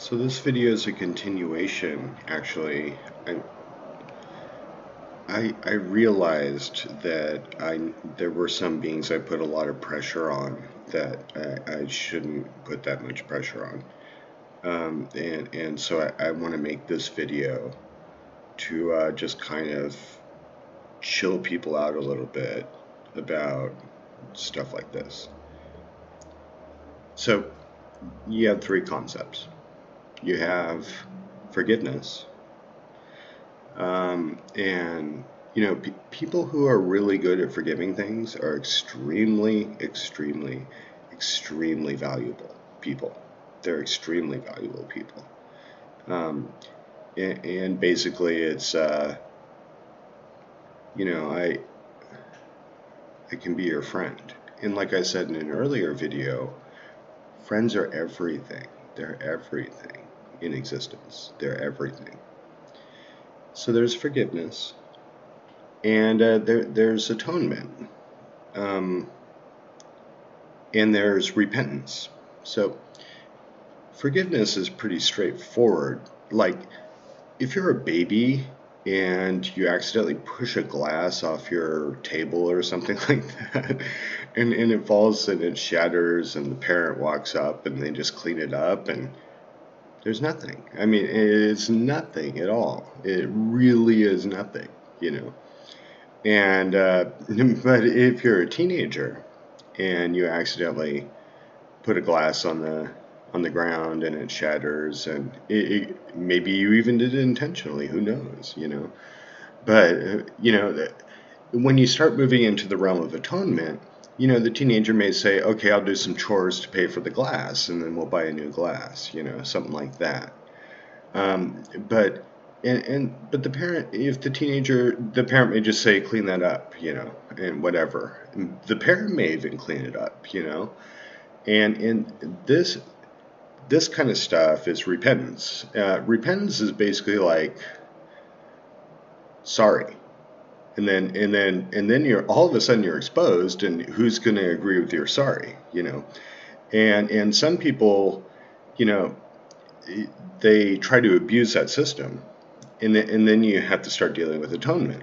So this video is a continuation, actually. I realized that there were some beings I put a lot of pressure on that I shouldn't put that much pressure on. And so I want to make this video to just kind of chill people out a little bit about stuff like this. So you have three concepts. You have forgiveness. And people who are really good at forgiving things are extremely, extremely, extremely valuable people. They're extremely valuable people. Um, and basically, it's I can be your friend. And like I said in an earlier video, friends are everything. They're everything in existence. They're everything. So there's forgiveness, and there's atonement, um, and there's repentance. So forgiveness is pretty straightforward. Like if you're a baby and you accidentally push a glass off your table or something like that, and it falls and it shatters, and the parent walks up and they just clean it up, and there's nothing. I mean, it's nothing at all. It really is nothing, you know. And but if you're a teenager and you accidentally put a glass on the ground and it shatters, and maybe you even did it intentionally, who knows, you know. But when you start moving into the realm of atonement, the teenager may say, okay, I'll do some chores to pay for the glass, and then we'll buy a new glass, something like that. But but the parent, if the parent may just say, clean that up, and whatever. The parent may even clean it up, and this kind of stuff is repentance. Repentance is basically like sorry, and then you're all of a sudden you're exposed, and who's going to agree with your sorry, and some people, you know, they try to abuse that system, and then you have to start dealing with atonement.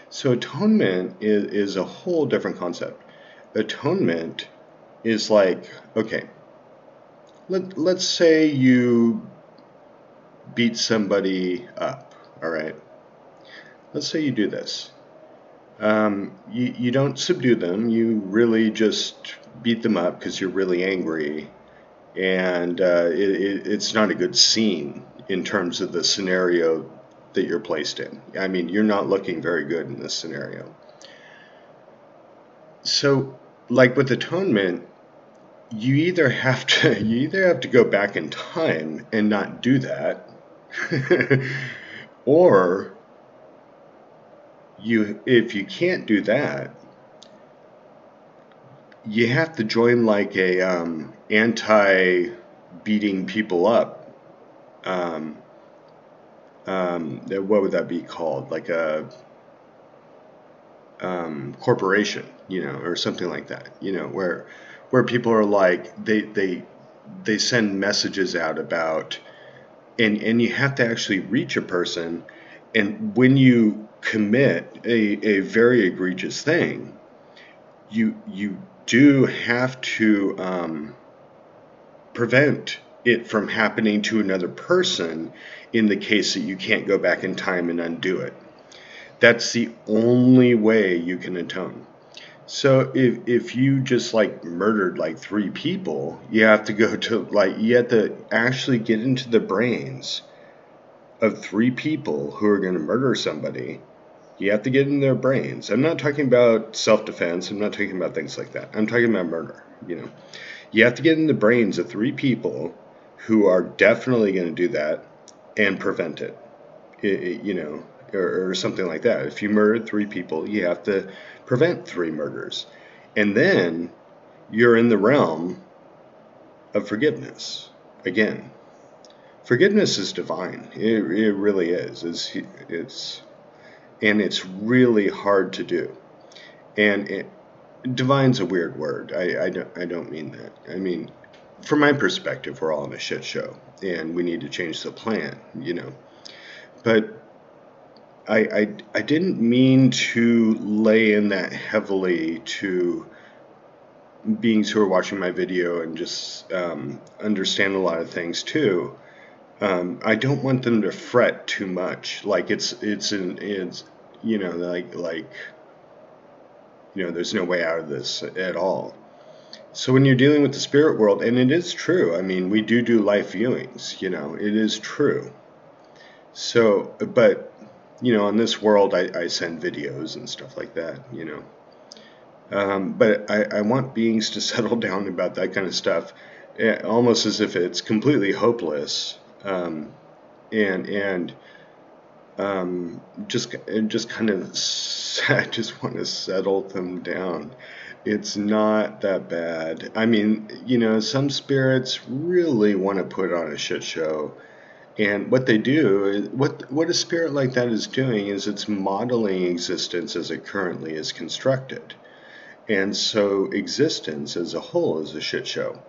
So atonement is a whole different concept. Atonement is like, okay, let's say you beat somebody up, all right? Let's say you do this. You don't subdue them. You really just beat them up because you're really angry, and it's not a good scene in terms of the scenario that you're placed in. I mean, you're not looking very good in this scenario. So, like with atonement, you either have to go back in time and not do that, or if you can't do that, you have to join like a anti beating people up. What would that be called? Like a corporation, or something like that. Where people are like they send messages out about, and you have to actually reach a person, and when you commit a very egregious thing, you do have to prevent it from happening to another person in the case that you can't go back in time and undo it. That's the only way you can atone. So if you just like murdered like three people, you have to actually get into the brains of three people who are going to murder somebody. You have to get in their brains. I'm not talking about self-defense. I'm not talking about things like that. I'm talking about murder. You have to get in the brains of three people who are definitely going to do that and prevent it. Or something like that. If you murdered three people, you have to prevent three murders. And then you're in the realm of forgiveness. Again, forgiveness is divine. It really is. It's really hard to do. And divine's a weird word. I don't mean that. I mean, from my perspective, we're all in a shit show, and we need to change the plan, you know. But I didn't mean to lay in that heavily to beings who are watching my video and just understand a lot of things too. I don't want them to fret too much. Like it's you know, there's no way out of this at all. So when you're dealing with the spirit world, and it is true, I mean, we do life viewings, you know, it is true. So, but, you know, in this world, I send videos and stuff like that, you know. But I want beings to settle down about that kind of stuff, almost as if it's completely hopeless, and just kind of, I just want to settle them down. It's not that bad. I mean, you know, some spirits really want to put on a shit show. And what they do is, what a spirit like that is doing is it's modeling existence as it currently is constructed. And so existence as a whole is a shit show.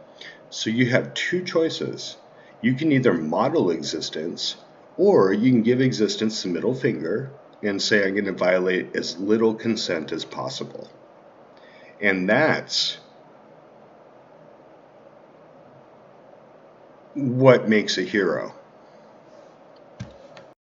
So you have two choices. You can either model existence, or you can give existence the middle finger and say, I'm going to violate as little consent as possible. And that's what makes a hero.